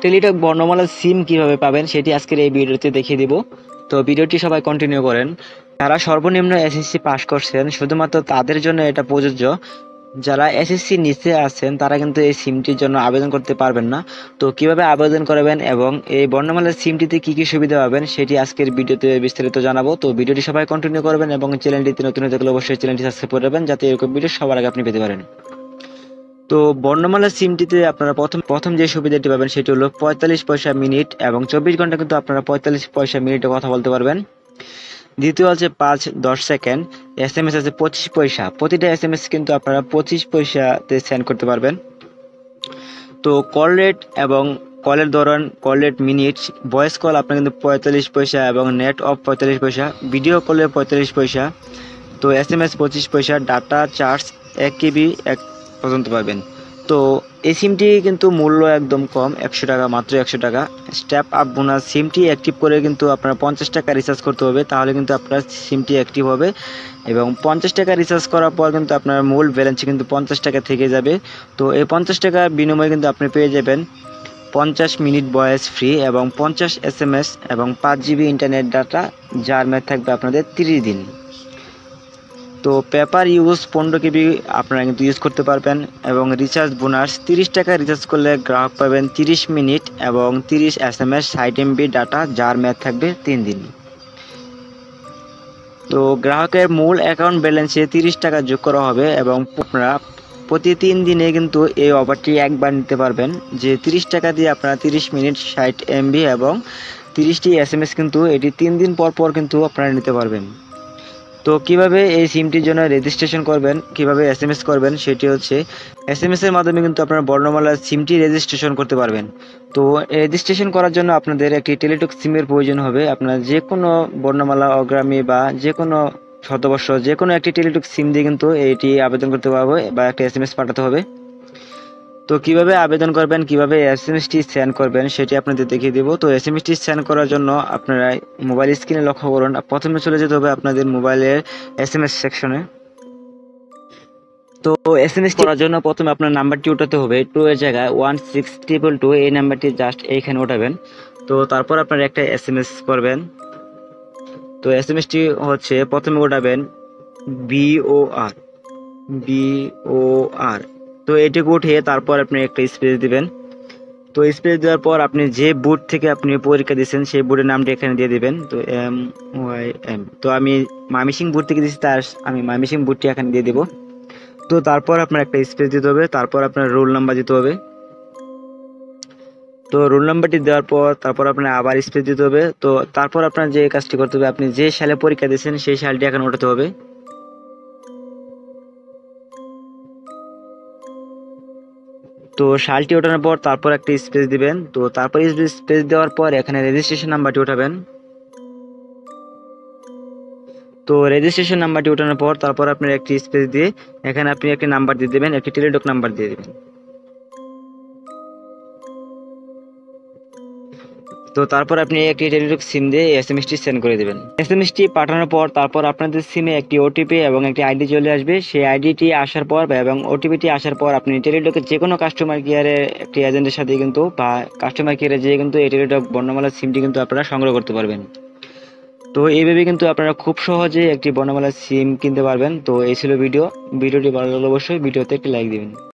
Teletalk বর্ণমালা সিম কিভাবে পাবেন সেটি আজকের এই ভিডিওতে দেখিয়ে দিব। তো ভিডিওটি সবাই কন্টিনিউ করেন। যারা সর্বনিম্ন এসএসসি পাস করছেন শুধুমাত্র তাদের জন্য এটা প্রযোজ্য। যারা এসএসসি নিচে আছেন তারা কিন্তু এই সিমটির জন্য আবেদন করতে পারবেন না। তো কিভাবে আবেদন করবেন এবং এই বর্ণমালার সিমটিতে কি কি সুবিধা পাবেন সেটি আজকের ভিডিওতে বিস্তারিত জানাবো। তো ভিডিওটি সবাই কন্টিনিউ করবেন এবং চ্যানেলটিতে নতুন হয়ে থাকলে অবশ্যই চ্যানেলটি সাবস্ক্রাইব করে রাখবেন যাতে এরকম ভিডিও সবার আগে আপনি পেতে পারেন। তো বর্ণমালা সিমটিতে আপনারা প্রথম যে সুবিধাটি পাবেন সেটি হলো 45 পয়সা মিনিট এবং 24 ঘন্টা কিন্তু আপনারা 45 পয়সা মিনিটে কথা বলতে পারবেন। দ্বিতীয় আছে 5-10 সেকেন্ড, এসএমএস আছে 25 পয়সা, প্রতিটা এসএমএস কিন্তু আপনারা 25 পয়সাতে সেন্ড করতে পারবেন। তো কল রেট এবং কলের ধরন, call rate minute, voice call আপনার কিন্তু 45 পয়সা এবং নেট অফ 45 পয়সা, ভিডিও কলে 45 পয়সা, তো এসএমএস 25 পয়সা, ডাটা চার্জ 1 কেবি এক পর্যন্ত পাবেন। তো এই সিমটি কিন্তু মূল্য একদম কম, 100 টাকা, মাত্র 100 টাকা। স্টেপ আপ বোনাস, সিমটি অ্যাক্টিভ করে কিন্তু আপনার 50 টাকা রিচার্জ করতে হবে, তাহলে কিন্তু আপনার সিমটি অ্যাক্টিভ হবে এবং 50 টাকা রিচার্জ করার পর কিন্তু আপনার মূল ব্যালেন্সে কিন্তু 50 টাকা থেকে যাবে। তো এই 50 টাকার বিনিময়ে কিন্তু আপনি পেয়ে যাবেন 50 মিনিট ভয়েস ফ্রি এবং 50 এসএমএস এবং 5 জিবি ইন্টারনেট ডাটা, যার মেয়াদ থাকবে আপনাদের 30 দিন। তো পেপার ইউজ 15 কেবি আপনারা কিন্তু ইউজ করতে পারবেন এবং রিচার্জ বোনাস 30 টাকা রিচার্জ করলে গ্রাহক পাবেন 30 মিনিট এবং 30 এসএমএস 60 এমবি ডাটা, যার মেয়াদ থাকবে 3 দিন। তো গ্রাহকের মূল অ্যাকাউন্ট ব্যালেন্সে 30 টাকা যোগ করা হবে এবং আপনারা প্রতি 3 দিনে কিন্তু এই অফারটি একবার নিতে পারবেন, যে 30 টাকা দিয়ে আপনারা 30 মিনিট 60 এমবি এবং 30টি এসএমএস কিন্তু এটি 3 দিন পর পর কিন্তু আপনারা নিতে পারবেন। তো কিভাবে এই সিমটির জন্য রেজিস্ট্রেশন করবেন, কিভাবে এসএমএস করবেন সেটি হচ্ছে এসএমএস এর মাধ্যমে কিন্তু আপনারা বর্ণমালার সিমটি রেজিস্ট্রেশন করতে পারবেন। তো রেজিস্ট্রেশন করার জন্য আপনাদের একটি টেলিটক সিমের প্রয়োজন হবে। আপনারা যে কোনো বর্ণমালা, অগ্রামী বা যে কোনো শতবর্ষ যে কোনো একটি টেলিটক সিম দিয়ে কিন্তু এটি আবেদন করতে পারবে বা একটা এসএমএস পাঠাতে হবে। তো কিভাবে আবেদন করবেন, কিভাবে এসএমএসটি সেন্ড করবেন সেটি আপনাদের দেখিয়ে দেব। তো এসএমএসটি সেন্ড করার জন্য আপনারা মোবাইল স্ক্রিনে লক্ষ্য করুন, প্রথমে চলে যেতে হবে আপনাদের মোবাইলের এসএমএস সেকশনে। তো এসএমএস করার জন্য প্রথমে আপনার নাম্বারটি উঠাতে হবে, 2 এর জায়গায় 16222, এই নাম্বারটি জাস্ট এইখানে উঠাবেন। তো তারপর আপনারা একটা এসএমএস করবেন। তো এসএমএসটি হচ্ছে প্রথমে উঠাবেন BOR BOR। তো এটুকু উঠিয়ে তারপর আপনি একটা স্পেস দিবেন। তো স্পেস দেওয়ার পর আপনি যে বোর্ড থেকে আপনি পরীক্ষা দিয়েছেন সেই বোর্ডের নামটি এখানে দিয়ে দিবেন। তো MYM, তো আমি ময়মনসিংহ বোর্ড থেকে দিয়েছি, তার আমি ময়মনসিংহ বোর্ডটি এখানে দিয়ে দেবো। তো তারপর আপনার একটা স্পেস দিতে হবে, তারপর আপনার রোল নাম্বার দিতে হবে। তো রোল নাম্বারটি দেওয়ার পর তারপর আপনার আবার স্পেস দিতে হবে। তো তারপর আপনার যে কাজটি করতে হবে, আপনি যে সালে পরীক্ষা দিয়েছেন সেই সালটি এখানে ওঠাতে হবে। তো সালটি ওঠানোর পর তারপর একটা স্পেস দিবেন। তো তারপর স্পেস দেওয়ার পর এখানে রেজিস্ট্রেশন নাম্বারটি উঠাবেন। তো রেজিস্ট্রেশন নাম্বারটি ওঠানোর পর তারপর আপনার একটি স্পেস দিয়ে এখানে আপনি একটি নাম্বার দিয়ে দেবেন, একটি টেলিটক নাম্বার দিয়ে দেবেন। তো তারপর আপনি একটি টেলিটক সিম দিয়ে এসএমএসটি সেন্ড করে দেবেন। এসএমএসটি পাঠানোর পর তারপর আপনাদের সিমে একটি ওটিপি এবং একটি আইডি চলে আসবে। সেই আইডিটি আসার পর এবং ওটিপিটি আসার পর আপনি টেলিটকের যে কোনো কাস্টমার কেয়ারের একটি এজেন্টের সাথে কিন্তু বা কাস্টমার কেয়ারে যেয়ে কিন্তু এই টেলিটক বর্ণমালা সিমটি কিন্তু আপনারা সংগ্রহ করতে পারবেন। তো এইভাবে কিন্তু আপনারা খুব সহজে একটি বর্ণমালা সিম কিনতে পারবেন। তো এই ছিল ভিডিওটি ভালো লাগলে অবশ্যই ভিডিওতে একটি লাইক দিবেন।